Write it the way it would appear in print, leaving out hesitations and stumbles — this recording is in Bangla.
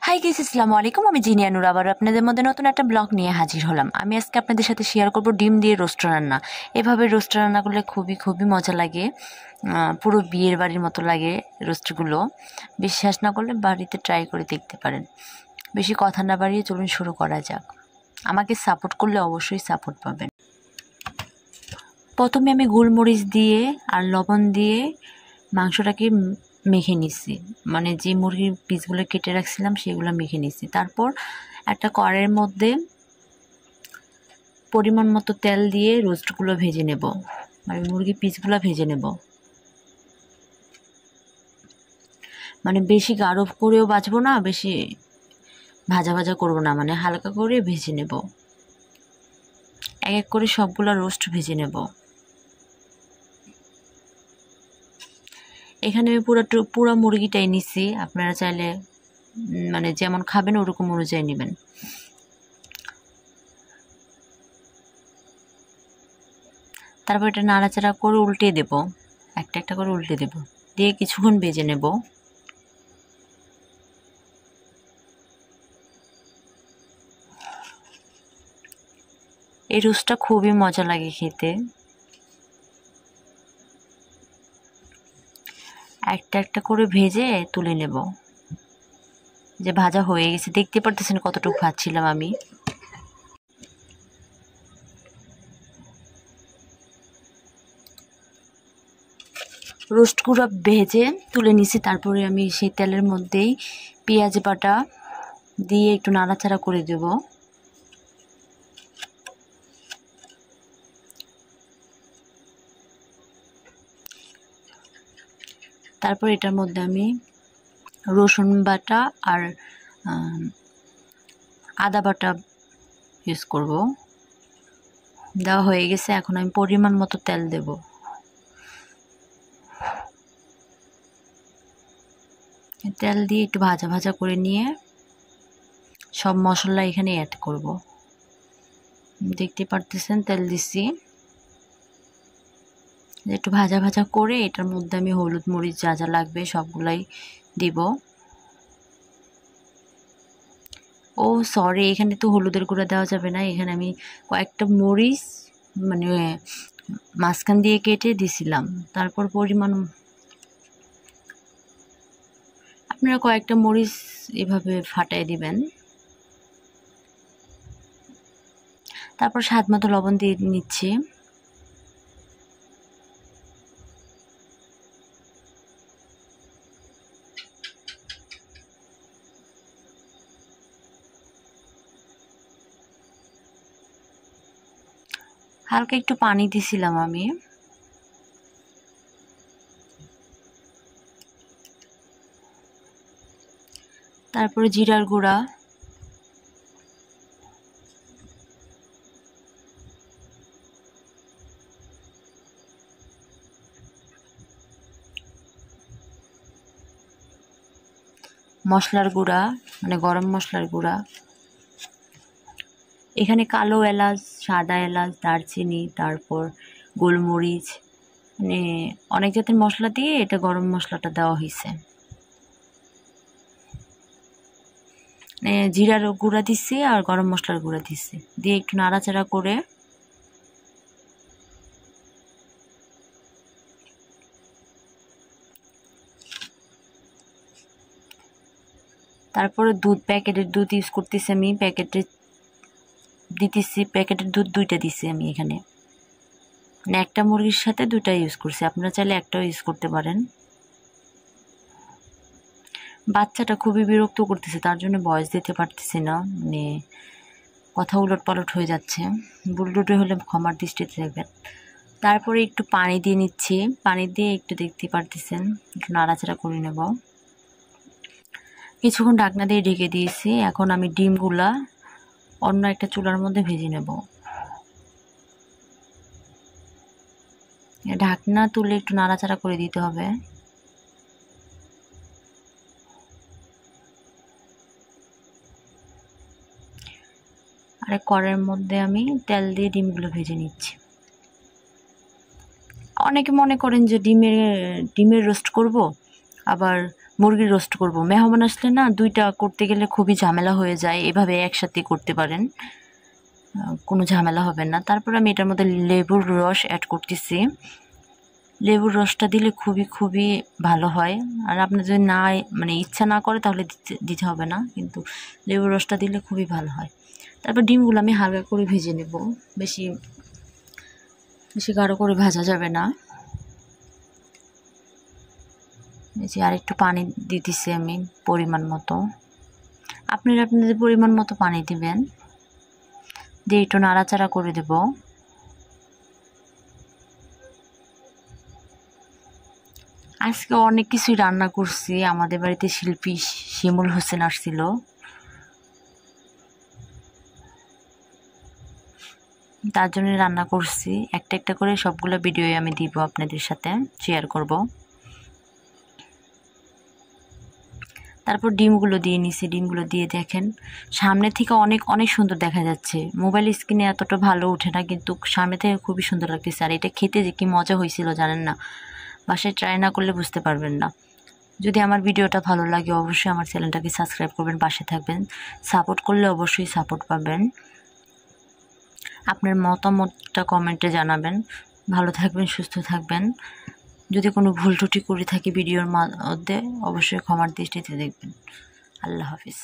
হাই গাইস, আসসালামু আলাইকুম। আমি জিনিয়া নূর আবার আপনাদের মধ্যে নতুন একটা ব্লগ নিয়ে হাজির হলাম। আমি আজকে আপনাদের সাথে শেয়ার করব ডিম দিয়ে রোস্ট রান্না। এভাবে রোস্ট রান্না করলে খুবই খুবই মজা লাগে, পুরো বিয়ের বাড়ির মতো লাগে রোস্টগুলো। বিশ্বাস না করলে বাড়িতে ট্রাই করে দেখতে পারেন। বেশি কথা না বাড়িয়ে চলুন শুরু করা যাক। আমাকে সাপোর্ট করলে অবশ্যই সাপোর্ট পাবেন। প্রথমে আমি গোলমরিচ দিয়ে আর লবণ দিয়ে মাংসটাকে মেখে নিচ্ছি, মানে যে মুরগির পিসগুলো কেটে রাখছিলাম সেগুলো মেখে নিচ্ছি। তারপর একটা কড়াইয়ের মধ্যে পরিমাণ মতো তেল দিয়ে রোস্টগুলো ভেজে নেব, মানে মুরগির পিসগুলো ভেজে নেব। মানে বেশি গাঢ় করেও ভাজবো না, বেশি ভাজা ভাজা করবো না, মানে হালকা করে ভেজে নেব। এক এক করে সবগুলো রোস্ট ভেজে নেব। এখানে আমি পুরো মুরগিটাই নিচ্ছি, আপনারা চাইলে মানে যেমন খাবেন ওরকম অনুযায়ী নেবেন। তারপর এটা নাড়াচাড়া করে উল্টে দেব, একটা একটা করে উল্টে দেব, দিয়ে কিছুক্ষণ ভেজে নেব। এই রোস্টটা খুবই মজা লাগে খেতে। একটা একটা করে ভেজে তুলে নেব। যে ভাজা হয়ে গেছে, দেখতে পারতেছেন কতটুকু ভাজছিলাম আমি। রোস্টগুলো ভেজে তুলে নিছি। তারপরে আমি সেই তেলের মধ্যেই পেঁয়াজ বাটা দিয়ে একটু নাড়াচাড়া করে দেব। তারপর এটার মধ্যে আমি রসুন বাটা আর আদা বাটা ইউজ করব। দেওয়া হয়ে গেছে, এখন আমি পরিমাণ মতো তেল দেব। তেল দিয়ে একটু ভাজা ভাজা করে নিয়ে সব মশলা এখানে অ্যাড করব। দেখতে পারতেছেন তেল দিচ্ছি। একটু ভাজা ভাজা করে এটার মধ্যে আমি হলুদ মরিচ যা যা লাগবে সবগুলাই দিব। ও সরি, এখানে তো হলুদের গুঁড়া দেওয়া যাবে না। এখানে আমি কয়েকটা মরিচ মানে মাঝখান দিয়ে কেটে দিছিলাম। তারপর পরিমাণ আপনারা কয়েকটা মরিচ এভাবে ফাটাই দিবেন। তারপর স্বাদ মতো লবণ দিয়ে নিচ্ছি। হালকা একটু পানি দিছিলাম আমি। তারপরে জিরার গুঁড়া, মশলার গুঁড়া মানে গরম মশলার গুঁড়া, এখানে কালো এলাচ, সাদা এলাচ, দারচিনি, তারপর গোলমরিচ, মানে অনেক জাতের মশলা দিয়ে এটা গরম মশলাটা দেওয়া হয়েছে। জিরার গুঁড়া দিচ্ছি আর গরম মশলার গুঁড়া দিচ্ছি, দিয়ে একটু নাড়াচাড়া করে তারপরে প্যাকেটের দুধ ইউজ করতেছি আমি। প্যাকেটের দুধ 2টা দিচ্ছি আমি এখানে, মানে একটা মুরগির সাথে 2টা ইউজ করছি। আপনারা চাইলে একটাও ইউজ করতে পারেন। বাচ্চাটা খুবই বিরক্ত করতেছে, তার জন্য ভয়েস দিতে পারতেছি না, মানে কথা উলট পালট হয়ে যাচ্ছে। ভুল টুটি হলে ক্ষমার দৃষ্টিতে দেখবেন। তারপরে একটু পানি দিয়ে নিচ্ছি। পানি দিয়ে একটু দেখতে পারতেছেন একটু নাড়াচাড়া করে নেব। কিছুক্ষণ ঢাকনা দিয়ে ঢেকে দিয়েছি। এখন আমি ডিমগুলা অন্য একটা চুলার মধ্যে ভেজে নেব। ঢাকনা তুলে একটু নাড়াচাড়া করে দিতে হবে। আর কড়াইয়ের মধ্যে আমি তেল দিয়ে ডিমগুলো ভেজে নিচ্ছি। অনেকে মনে করেন যে ডিমের রোস্ট করব, আবার মুরগির রোস্ট করব। মেহমান আসলে না দুইটা করতে গেলে খুবই ঝামেলা হয়ে যায়, এভাবে একসাথে করতে পারেন, কোনো ঝামেলা হবে না। তারপর আমি এটার মধ্যে লেবুর রস অ্যাড করতেছি। লেবুর রসটা দিলে খুবই খুবই ভালো হয়। আর আপনার যদি না মানে ইচ্ছা না করে তাহলে দিতে হবে না, কিন্তু লেবুর রসটা দিলে খুবই ভালো হয়। তারপর ডিমগুলো আমি হালকা করে ভেজে নেব, বেশি বেশি গাঢ় করে ভাজা যাবে না। এই যে আর একটু পানি দিতেছি আমি পরিমাণ মতো, আপনারা আপনাদের পরিমাণ মতো পানি দিবেন, দিয়ে একটু নাড়াচাড়া করে দেব। আজকে অনেক কিছুই রান্না করছি, আমাদের বাড়িতে শিল্পী শিমুল হোসেন আসছিল, তার জন্য রান্না করছি। একটা একটা করে সবগুলো ভিডিও আমি দিব, আপনাদের সাথে শেয়ার করব। তারপর ডিমগুলো দিয়ে নিছি, ডিমগুলো দিয়ে দেখেন সামনে থেকে অনেক অনেক সুন্দর দেখা যাচ্ছে। মোবাইল স্ক্রিনে এতটা ভালো ওঠে না, কিন্তু সামনে থেকে খুবই সুন্দর লাগতেছে। আর এটা খেতে যে কি মজা হয়েছিল জানেন না, বাসায় ট্রাই না করলে বুঝতে পারবেন না। যদি আমার ভিডিওটা ভালো লাগে অবশ্যই আমার চ্যানেলটাকে সাবস্ক্রাইব করবেন, পাশে থাকবেন, সাপোর্ট করলে অবশ্যই সাপোর্ট পাবেন। আপনার মতামতটা কমেন্টে জানাবেন। ভালো থাকবেন, সুস্থ থাকবেন। যদি কোনো ভুল ত্রুটি করে থাকি ভিডিওর মধ্যে অবশ্যই ক্ষমার দৃষ্টিতে দেখবেন। আল্লাহ হাফিজ।